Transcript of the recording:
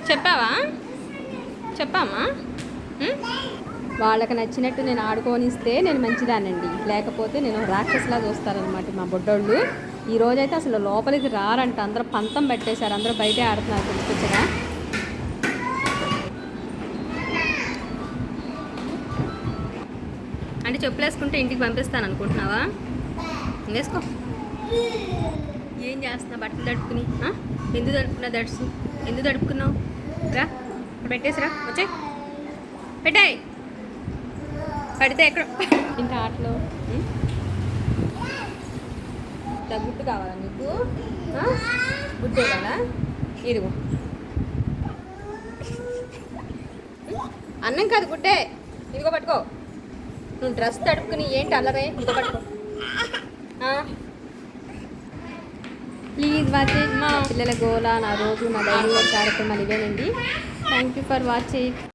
చెప్పావా? చెప్పామా? వాళ్ళకి నచ్చినట్టు నేను ఆడుకోనిస్తే నేను మంచిదానండి, లేకపోతే నేను రాక్షసులా చూస్తారనమాట మా బొడ్డోళ్ళు. ఈ రోజైతే అసలు లోపలికి రారంట, అందరూ పంతం పెట్టేశారు, అందరూ బయటే ఆడుతున్నారు పిచ్చిగా. అంటే చెప్పులు వేసుకుంటే ఇంటికి పంపిస్తాను అనుకుంటున్నావా? వేసుకో. ఏం చేస్తున్నా? బట్టలు తడుపుకుని ఎందుకు తడుపుకున్నా? ఎందుకు తడుపుకున్నావు? రా పెట్టేసిరా, వచ్చే పెట్టాయి. పడితే ఎక్కడ ఇంకా ఆటలో గుడ్డు కావాలా నీకు? గుడ్డు కదా, ఇదిగో. అన్నం కాదు గుడ్డే, ఇదిగో పట్టుకో. నువ్వు డ్రెస్ తడుపుకుని ఏంటి అల్లరే? ఇదిగో పట్టుకో. ప్లీజ్ వాచింగ్ మా పిల్లల గోలా. నా రోజు నా డైలీ కార్యక్రమాలు ఇవేనండి. Thank you for watching.